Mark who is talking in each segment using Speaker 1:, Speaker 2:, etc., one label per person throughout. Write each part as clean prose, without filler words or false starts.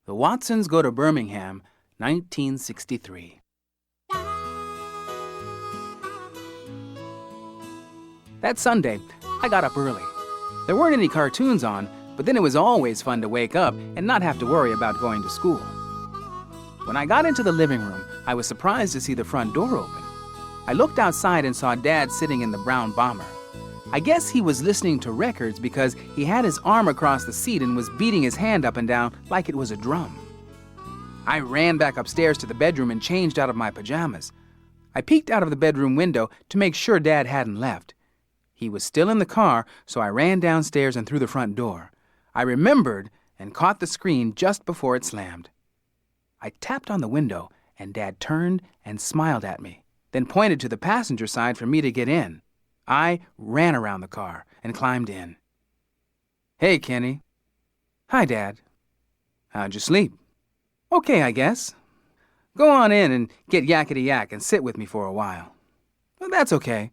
Speaker 1: The Watsons Go to Birmingham, 1963. That Sunday, I got up early. There weren't any cartoons on, but then it was always fun to wake up and not have to worry about going to school. When I got into the living room, I was surprised to see the front door open. I looked outside and saw Dad sitting in the brown bomber. I guess he was listening to records because he had his arm across the seat and was beating his hand up and down like it was a drum. I ran back upstairs to the bedroom and changed out of my pajamas. I peeked out of the bedroom window to make sure Dad hadn't left. He was still in the car, so I ran downstairs and through the front door. I remembered and caught the screen just before it slammed. I tapped on the window, and Dad turned and smiled at me, then pointed to the passenger side for me to get in. I ran around the car and climbed in. "Hey, Kenny." "Hi, Dad." "How'd you sleep?" "Okay, I guess." "Go on in and get yakety-yak and sit with me for a while." "Well, that's okay.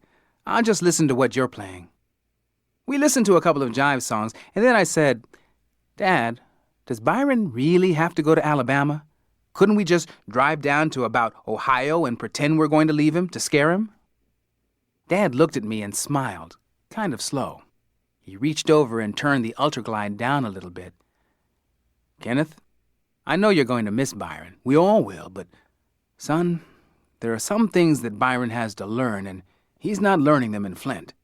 Speaker 1: I'll just listen to what you're playing." We listened to a couple of jive songs, and then I said, "Dad, does Byron really have to go to Alabama? Couldn't we just drive down to about Ohio and pretend we're going to leave him to scare him?" Dad looked at me and smiled, kind of slow. He reached over and turned the Ultraglide down a little bit. "Kenneth, I know you're going to miss Byron. We all will, but, son, there are some things that Byron has to learn, and he's not learning them in Flint.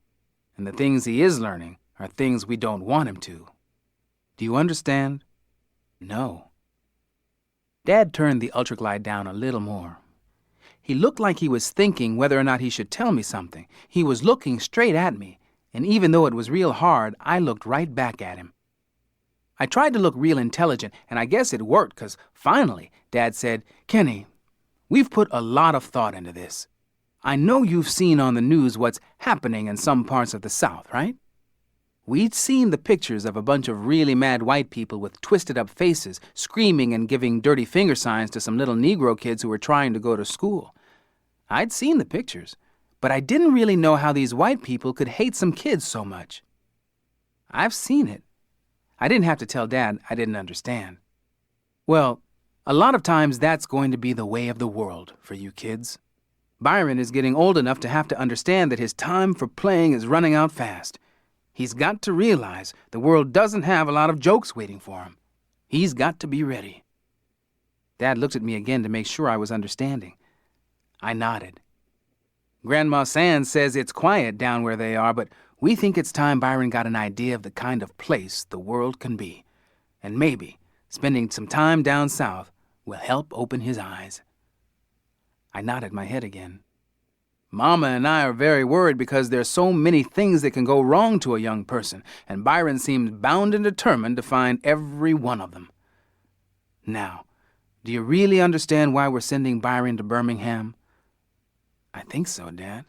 Speaker 1: And the things he is learning are things we don't want him to. Do you understand?" "No." Dad turned the Ultraglide down a little more. He looked like he was thinking whether or not he should tell me something. He was looking straight at me, and even though it was real hard, I looked right back at him. I tried to look real intelligent, and I guess it worked, 'cause finally Dad said, "Kenny, we've put a lot of thought into this. I know you've seen on the news what's happening in some parts of the South, right? We'd seen the pictures of a bunch of really mad white people with twisted-up faces, screaming and giving dirty finger signs to some little Negro kids who were trying to go to school. I'd seen the pictures, but I didn't really know how these white people could hate some kids so much. I've seen it. I didn't have to tell Dad I didn't understand. Well, a lot of times that's going to be the way of the world for you kids. Byron is getting old enough to have to understand that his time for playing is running out fast. He's got to realize the world doesn't have a lot of jokes waiting for him. He's got to be ready." Dad looked at me again to make sure I was understanding. I nodded. "Grandma Sands says it's quiet down where they are, but we think it's time Byron got an idea of the kind of place the world can be. And maybe spending some time down south will help open his eyes." I nodded my head again. "Mama and I are very worried because there's so many things that can go wrong to a young person, and Byron seems bound and determined to find every one of them. Now, do you really understand why we're sending Byron to Birmingham?" "I think so, Dad."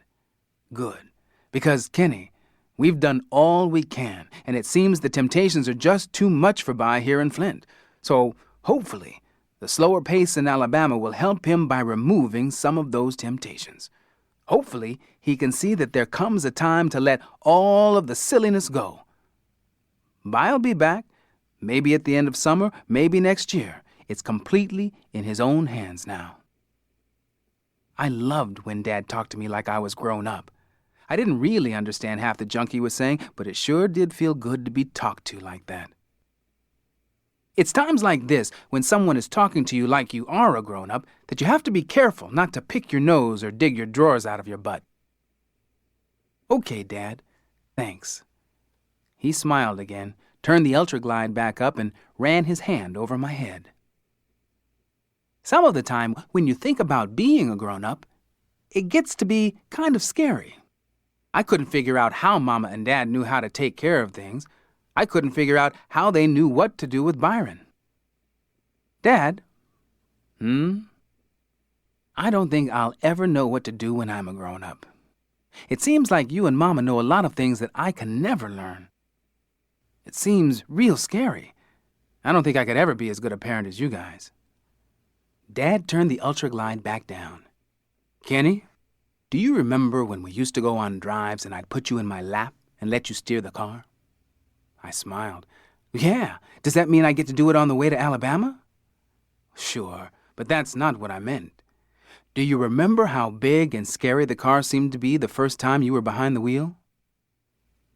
Speaker 1: "Good. Because, Kenny, we've done all we can, and it seems the temptations are just too much for By here in Flint. So, hopefully, the slower pace in Alabama will help him by removing some of those temptations. Hopefully, he can see that there comes a time to let all of the silliness go. By'll be back, maybe at the end of summer, maybe next year. It's completely in his own hands now." I loved when Dad talked to me like I was grown up. I didn't really understand half the junk he was saying, but it sure did feel good to be talked to like that. It's times like this, when someone is talking to you like you are a grown-up, that you have to be careful not to pick your nose or dig your drawers out of your butt. "Okay, Dad. Thanks." He smiled again, turned the Ultraglide back up, and ran his hand over my head. Some of the time, when you think about being a grown-up, it gets to be kind of scary. I couldn't figure out how Mama and Dad knew how to take care of things. I couldn't figure out how they knew what to do with Byron. "Dad?" "I don't think I'll ever know what to do when I'm a grown-up. It seems like you and Mama know a lot of things that I can never learn. It seems real scary. I don't think I could ever be as good a parent as you guys." Dad turned the Ultraglide back down. "Kenny, do you remember when we used to go on drives and I'd put you in my lap and let you steer the car?" I smiled. "Yeah. Does that mean I get to do it on the way to Alabama?" Sure, but that's not what I meant. Do you remember how big and scary the car seemed to be the first time you were behind the wheel?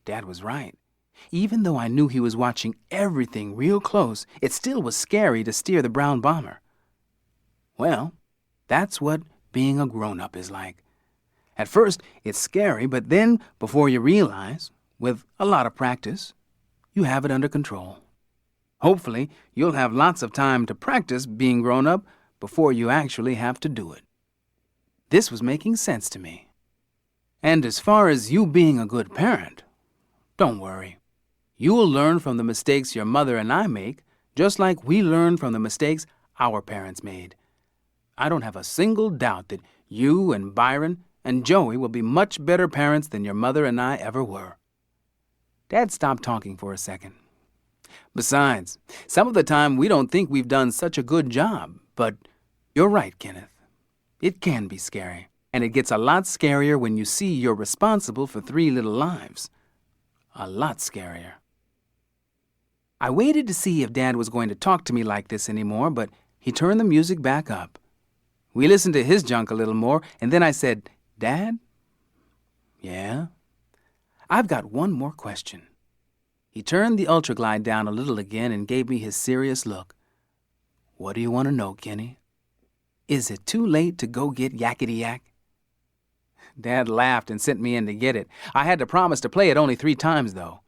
Speaker 1: Dad was right. Even though I knew he was watching everything real close, it still was scary to steer the brown bomber. Well, that's what being a grown-up is like. At first, it's scary, but then, before you realize, with a lot of practice, you have it under control. Hopefully, you'll have lots of time to practice being grown up before you actually have to do it. This was making sense to me. And as far as you being a good parent, don't worry. You will learn from the mistakes your mother and I make, just like we learned from the mistakes our parents made. I don't have a single doubt that you and Byron and Joey will be much better parents than your mother and I ever were. Dad stopped talking for a second. Besides, some of the time we don't think we've done such a good job, but you're right, Kenneth. It can be scary, and it gets a lot scarier when you see you're responsible for 3 little lives. A lot scarier. I waited to see if Dad was going to talk to me like this anymore, but he turned the music back up. We listened to his junk a little more, and then I said, "Dad?" "Yeah?" "I've got one more question." He turned the Ultraglide down a little again and gave me his serious look. "What do you want to know, Kenny? Is it too late to go get Yakety Yak?" Dad laughed and sent me in to get it. I had to promise to play it only 3 times, though.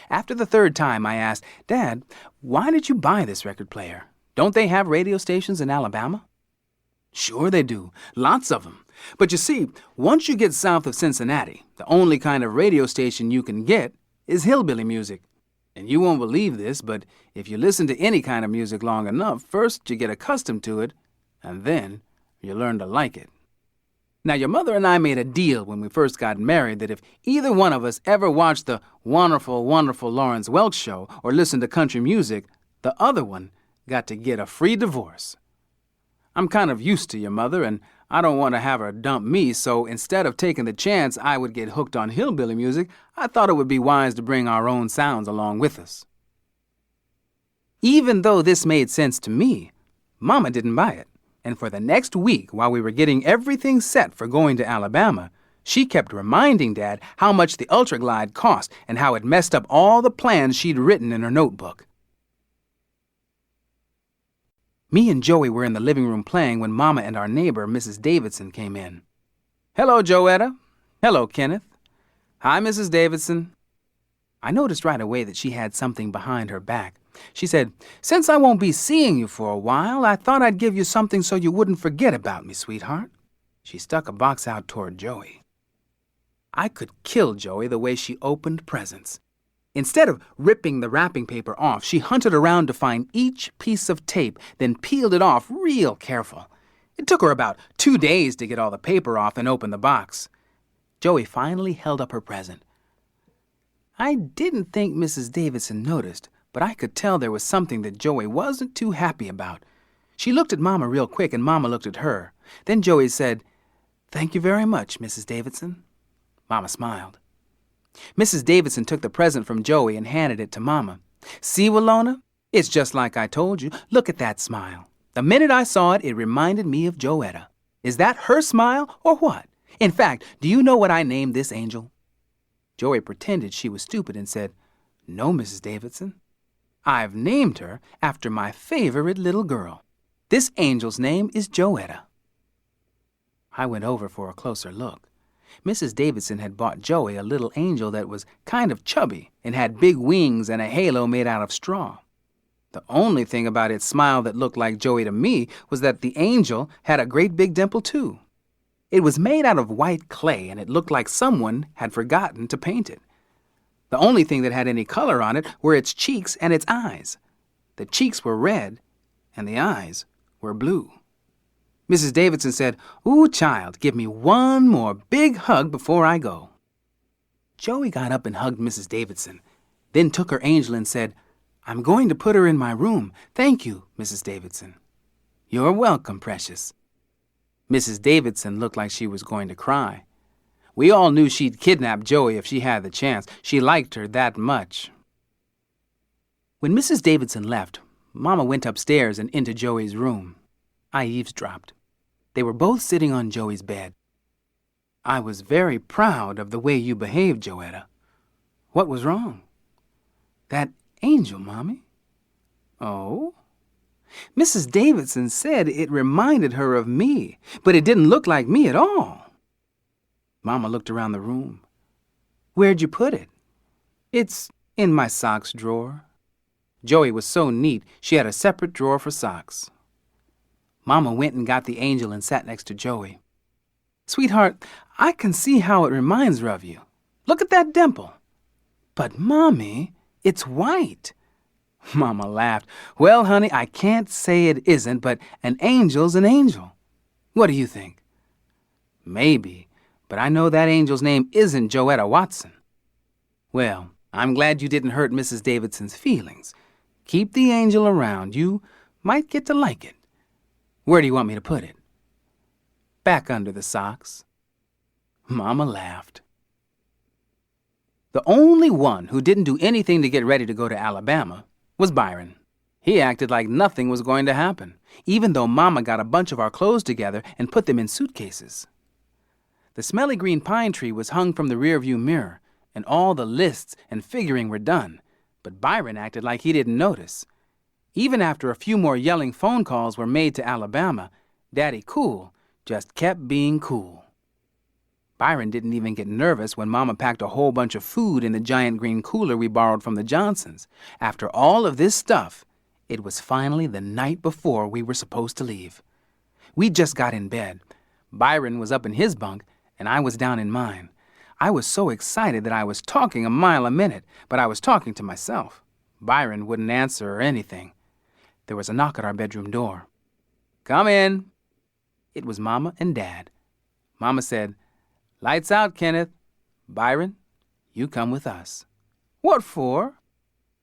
Speaker 1: After the 3rd time, I asked, "Dad, why did you buy this record player? Don't they have radio stations in Alabama?" "Sure they do. Lots of them. But you see, once you get south of Cincinnati, the only kind of radio station you can get is hillbilly music. And you won't believe this, but if you listen to any kind of music long enough, first you get accustomed to it, and then you learn to like it. Now, your mother and I made a deal when we first got married that if either one of us ever watched the Wonderful, Wonderful Lawrence Welk show or listened to country music, the other one got to get a free divorce. I'm kind of used to your mother, and I don't want to have her dump me, so instead of taking the chance I would get hooked on hillbilly music, I thought it would be wise to bring our own sounds along with us. Even though this made sense to me, Mama didn't buy it. And for the next week, while we were getting everything set for going to Alabama, she kept reminding Dad how much the Ultraglide cost and how it messed up all the plans she'd written in her notebook. Me and Joey were in the living room playing when Mama and our neighbor, Mrs. Davidson, came in. "Hello, Joetta." "Hello, Kenneth." "Hi, Mrs. Davidson." I noticed right away that she had something behind her back. She said, "Since I won't be seeing you for a while, I thought I'd give you something so you wouldn't forget about me, sweetheart." She stuck a box out toward Joey. I could kill Joey the way she opened presents. Instead of ripping the wrapping paper off, she hunted around to find each piece of tape, then peeled it off real careful. It took her about 2 days to get all the paper off and open the box. Joey finally held up her present. I didn't think Mrs. Davidson noticed, but I could tell there was something that Joey wasn't too happy about. She looked at Mama real quick, and Mama looked at her. Then Joey said, "Thank you very much, Mrs. Davidson." Mama smiled. Mrs. Davidson took the present from Joey and handed it to Mama. "See, Willona? It's just like I told you. Look at that smile. The minute I saw it, it reminded me of Joetta. Is that her smile or what? In fact, do you know what I named this angel?" Joey pretended she was stupid and said, "No, Mrs. Davidson. I've named her after my favorite little girl. This angel's name is Joetta." I went over for a closer look. Mrs. Davidson had bought Joey a little angel that was kind of chubby and had big wings and a halo made out of straw. The only thing about its smile that looked like Joey to me was that the angel had a great big dimple too. It was made out of white clay, and it looked like someone had forgotten to paint it. The only thing that had any color on it were its cheeks and its eyes. The cheeks were red, and the eyes were blue. Mrs. Davidson said, "Ooh, child, give me one more big hug before I go." Joey got up and hugged Mrs. Davidson, then took her angel and said, "I'm going to put her in my room. Thank you, Mrs. Davidson." "You're welcome, precious." Mrs. Davidson looked like she was going to cry. We all knew she'd kidnap Joey if she had the chance. She liked her that much. When Mrs. Davidson left, Mama went upstairs and into Joey's room. I eavesdropped. They were both sitting on Joey's bed. I was very proud of the way you behaved, Joetta. What was wrong? That angel, Mommy. Oh? Mrs. Davidson said it reminded her of me, but it didn't look like me at all. Mama looked around the room. Where'd you put it? It's in my socks drawer. Joey was so neat, she had a separate drawer for socks. Mama went and got the angel and sat next to Joey. Sweetheart, I can see how it reminds her of you. Look at that dimple. But, Mommy, it's white. Mama laughed. Well, honey, I can't say it isn't, but an angel's an angel. What do you think? Maybe, but I know that angel's name isn't Joetta Watson. Well, I'm glad you didn't hurt Mrs. Davidson's feelings. Keep the angel around. You might get to like it. Where do you want me to put it? Back under the socks. Mama laughed. The only one who didn't do anything to get ready to go to Alabama was Byron. He acted like nothing was going to happen, even though Mama got a bunch of our clothes together and put them in suitcases. The smelly green pine tree was hung from the rearview mirror, and all the lists and figuring were done, but Byron acted like he didn't notice. Even after a few more yelling phone calls were made to Alabama, Daddy Cool just kept being cool. Byron didn't even get nervous when Mama packed a whole bunch of food in the giant green cooler we borrowed from the Johnsons. After all of this stuff, it was finally the night before we were supposed to leave. We just got in bed. Byron was up in his bunk, and I was down in mine. I was so excited that I was talking a mile a minute, but I was talking to myself. Byron wouldn't answer or anything. There was a knock at our bedroom door. Come in. It was Mama and Dad. Mama said, Lights out, Kenneth. Byron, you come with us. What for?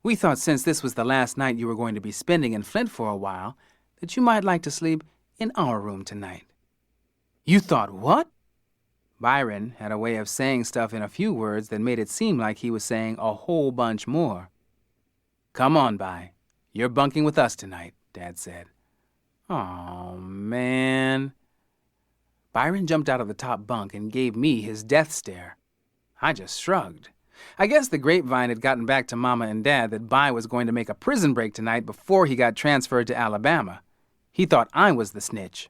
Speaker 1: We thought since this was the last night you were going to be spending in Flint for a while, that you might like to sleep in our room tonight. You thought what? Byron had a way of saying stuff in a few words that made it seem like he was saying a whole bunch more. Come on, By. You're bunking with us tonight, Dad said. Aw, man. Byron jumped out of the top bunk and gave me his death stare. I just shrugged. I guess the grapevine had gotten back to Mama and Dad that By was going to make a prison break tonight before he got transferred to Alabama. He thought I was the snitch,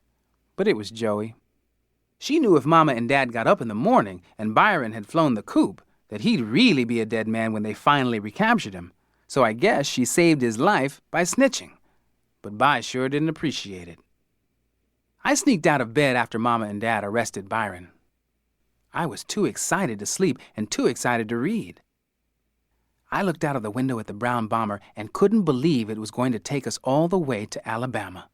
Speaker 1: but it was Joey. She knew if Mama and Dad got up in the morning and Byron had flown the coop, that he'd really be a dead man when they finally recaptured him. So I guess she saved his life by snitching. But By sure didn't appreciate it. I sneaked out of bed after Mama and Dad arrested Byron. I was too excited to sleep and too excited to read. I looked out of the window at the brown bomber and couldn't believe it was going to take us all the way to Alabama.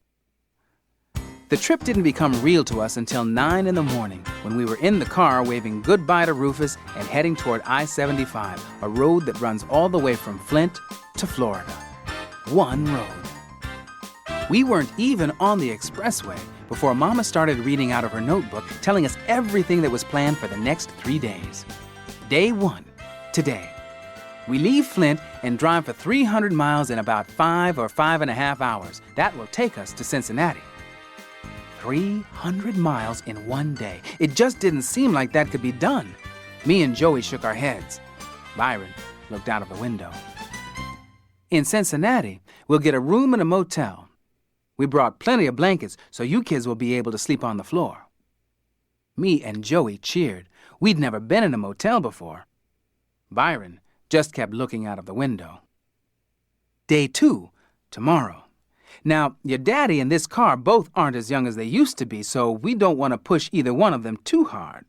Speaker 1: The trip didn't become real to us until 9 in the morning when we were in the car waving goodbye to Rufus and heading toward I-75, a road that runs all the way from Flint to Florida. One road. We weren't even on the expressway before Mama started reading out of her notebook, telling us everything that was planned for the next 3 days. Day 1, today. We leave Flint and drive for 300 miles in about 5 or 5.5 hours. That will take us to Cincinnati. 300 miles in one day. It just didn't seem like that could be done. Me and Joey shook our heads. Byron looked out of the window. In Cincinnati, we'll get a room in a motel. We brought plenty of blankets, so you kids will be able to sleep on the floor. Me and Joey cheered. We'd never been in a motel before. Byron just kept looking out of the window. Day 2, tomorrow. Now, your daddy and this car both aren't as young as they used to be, so we don't want to push either one of them too hard.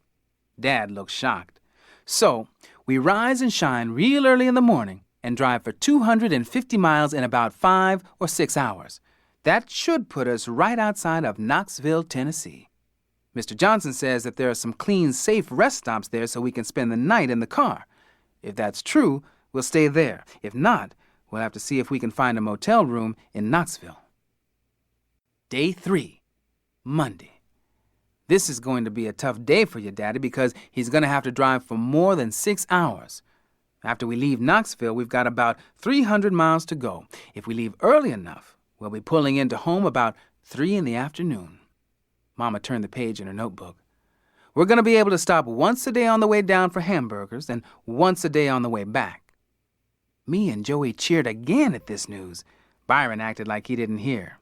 Speaker 1: Dad looked shocked. So, we rise and shine real early in the morning and drive for 250 miles in about 5 or 6 hours. That should put us right outside of Knoxville, Tennessee. Mr. Johnson says that there are some clean, safe rest stops there so we can spend the night in the car. If that's true, we'll stay there. If not, we'll have to see if we can find a motel room in Knoxville. Day 3, Monday. This is going to be a tough day for your daddy because he's going to have to drive for more than 6 hours. After we leave Knoxville, we've got about 300 miles to go. If we leave early enough, we'll be pulling into home about 3 in the afternoon. Mama turned the page in her notebook. We're going to be able to stop once a day on the way down for hamburgers and once a day on the way back. Me and Joey cheered again at this news. Byron acted like he didn't hear.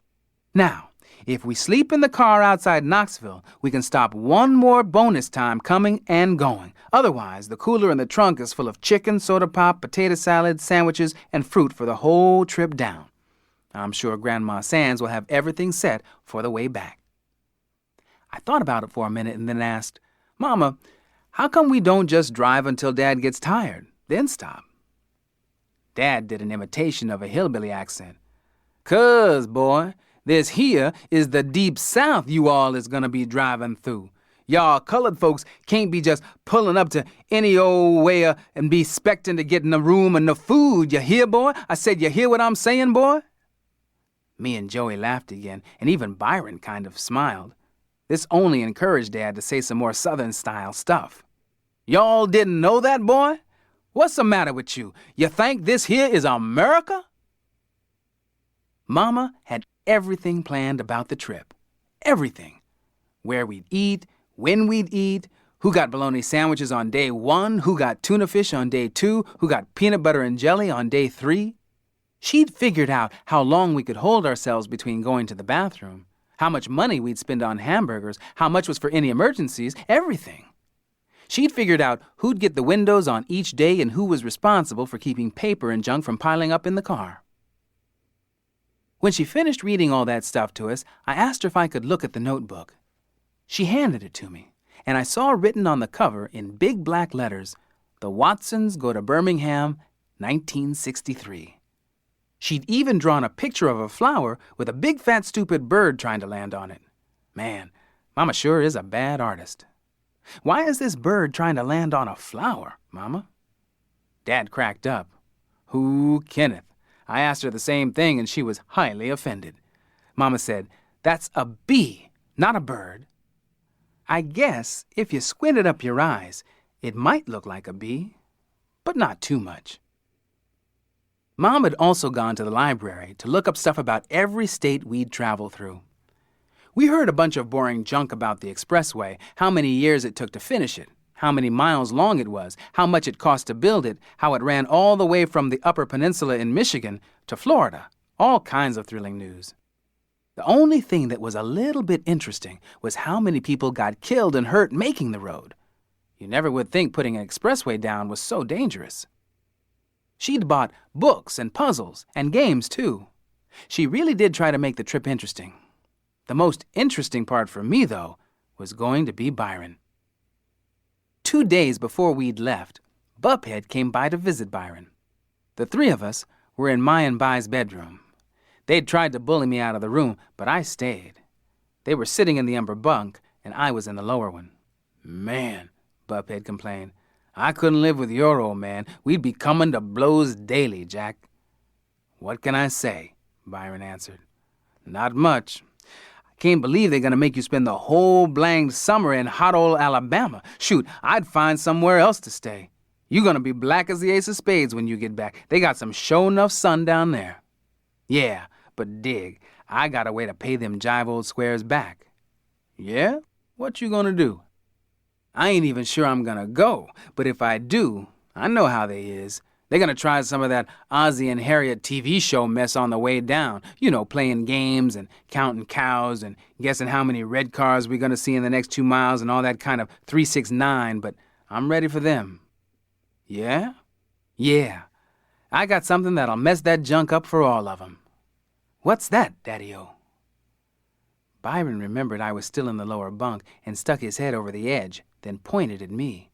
Speaker 1: Now, if we sleep in the car outside Knoxville, we can stop one more bonus time coming and going. Otherwise, the cooler in the trunk is full of chicken, soda pop, potato salad, sandwiches, and fruit for the whole trip down. I'm sure Grandma Sands will have everything set for the way back. I thought about it for a minute and then asked, Mama, how come we don't just drive until Dad gets tired, then stop? Dad did an imitation of a hillbilly accent. 'Cause, boy, this here is the deep south you all is gonna be driving through. Y'all colored folks can't be just pulling up to any old way and be expecting to get in the room and the food. You hear, boy? I said, you hear what I'm saying, boy? Me and Joey laughed again, and even Byron kind of smiled. This only encouraged Dad to say some more Southern-style stuff. Y'all didn't know that, boy? What's the matter with you? You think this here is America? Mama had everything planned about the trip. Everything. Where we'd eat, when we'd eat, who got bologna sandwiches on day 1, who got tuna fish on day 2, who got peanut butter and jelly on day 3. She'd figured out how long we could hold ourselves between going to the bathroom, how much money we'd spend on hamburgers, how much was for any emergencies, everything. She'd figured out who'd get the windows on each day and who was responsible for keeping paper and junk from piling up in the car. When she finished reading all that stuff to us, I asked her if I could look at the notebook. She handed it to me, and I saw written on the cover in big black letters, "The Watsons go to Birmingham, 1963. She'd even drawn a picture of a flower with a big fat stupid bird trying to land on it. Man, Mama sure is a bad artist. Why is this bird trying to land on a flower, Mama? Dad cracked up. Who, Kenneth? I asked her the same thing and she was highly offended. Mama said, that's a bee, not a bird. I guess if you squinted up your eyes, it might look like a bee, but not too much. Mom had also gone to the library to look up stuff about every state we'd travel through. We heard a bunch of boring junk about the expressway, how many years it took to finish it, how many miles long it was, how much it cost to build it, how it ran all the way from the Upper Peninsula in Michigan to Florida, all kinds of thrilling news. The only thing that was a little bit interesting was how many people got killed and hurt making the road. You never would think putting an expressway down was so dangerous. She'd bought books and puzzles and games, too. She really did try to make the trip interesting. The most interesting part for me, though, was going to be Byron. 2 days before we'd left, Buphead came by to visit Byron. The 3 of us were in my and Bai's bedroom. They'd tried to bully me out of the room, but I stayed. They were sitting in the upper bunk, and I was in the lower one. Man, Buphead complained, I couldn't live with your old man. We'd be coming to blows daily, Jack. What can I say? Byron answered. Not much. I can't believe they're going to make you spend the whole blanged summer in hot old Alabama. Shoot, I'd find somewhere else to stay. You're going to be black as the ace of spades when you get back. They got some show-enough sun down there. Yeah, but dig, I got a way to pay them jive old squares back. Yeah? What you going to do? I ain't even sure I'm gonna go, but if I do, I know how they is. They're gonna try some of that Ozzie and Harriet TV show mess on the way down. You know, playing games and counting cows and guessing how many red cars we're gonna see in the next 2 miles and all that kind of 369, but I'm ready for them. Yeah? Yeah. I got something that'll mess that junk up for all of 'em. What's that, Daddy-O? Byron remembered I was still in the lower bunk and stuck his head over the edge, then pointed at me.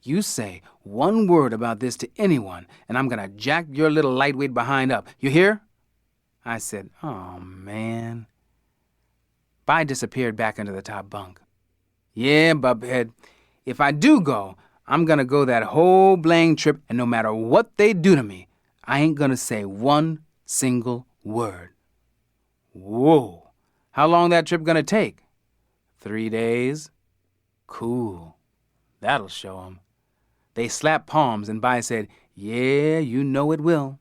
Speaker 1: You say one word about this to anyone, and I'm going to jack your little lightweight behind up. You hear? I said, oh, man. Bai disappeared back into the top bunk. Yeah, Buphead, if I do go, I'm going to go that whole blang trip, and no matter what they do to me, I ain't going to say one single word. Whoa. How long that trip gonna take? 3 days? Cool. That'll show 'em. They slapped palms and Bai said, yeah, you know it will.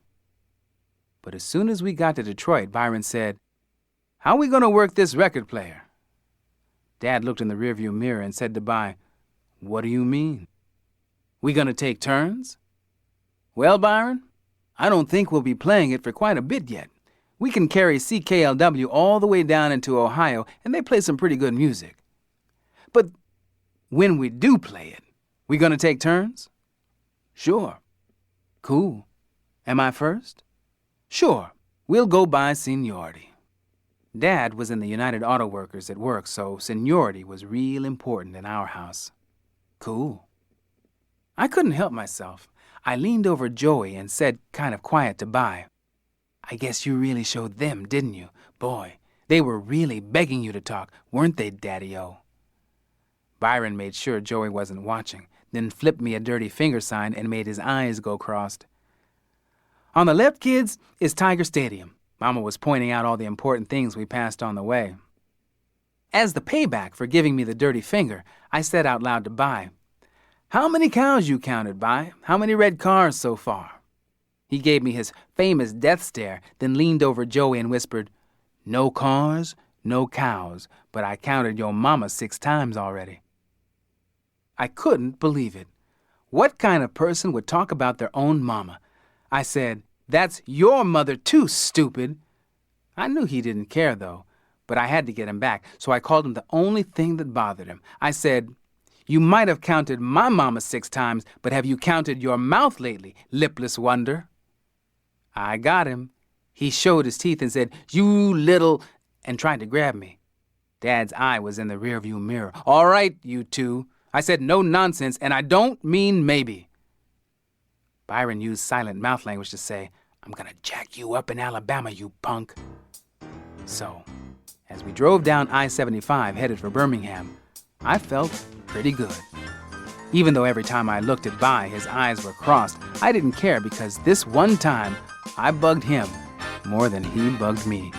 Speaker 1: But as soon as we got to Detroit, Byron said, How we gonna work this record player? Dad looked in the rearview mirror and said to Bi, "What do you mean? We gonna take turns?" "Well, Byron, I don't think we'll be playing it for quite a bit yet. We can carry CKLW all the way down into Ohio, and they play some pretty good music. But when we do play it, we gonna take turns?" "Sure." "Cool. Am I first?" "Sure. We'll go by seniority." Dad was in the United Auto Workers at work, so seniority was real important in our house. "Cool." I couldn't help myself. I leaned over Joey and said kind of quiet to Bi, "I guess you really showed them, didn't you? Boy, they were really begging you to talk, weren't they, Daddy-O?" Byron made sure Joey wasn't watching, then flipped me a dirty finger sign and made his eyes go crossed. "On the left, kids, is Tiger Stadium." Mama was pointing out all the important things we passed on the way. As the payback for giving me the dirty finger, I said out loud to Bi, "How many cows you counted, Bi? How many red cars so far?" He gave me his famous death stare, then leaned over Joey and whispered, "No cars, no cows, but I counted your mama 6 times already." I couldn't believe it. What kind of person would talk about their own mama? I said, "That's your mother too, stupid." I knew he didn't care, though, but I had to get him back, so I called him the only thing that bothered him. I said, "You might have counted my mama 6 times, but have you counted your mouth lately, lipless wonder?" I got him. He showed his teeth and said, "You little," and tried to grab me. Dad's eye was in the rearview mirror. "All right, you two." I said, "No nonsense, and I don't mean maybe." Byron used silent mouth language to say, "I'm gonna jack you up in Alabama, you punk." So, as we drove down I-75 headed for Birmingham, I felt pretty good. Even though every time I looked at Bi, his eyes were crossed, I didn't care because this one time, I bugged him more than he bugged me.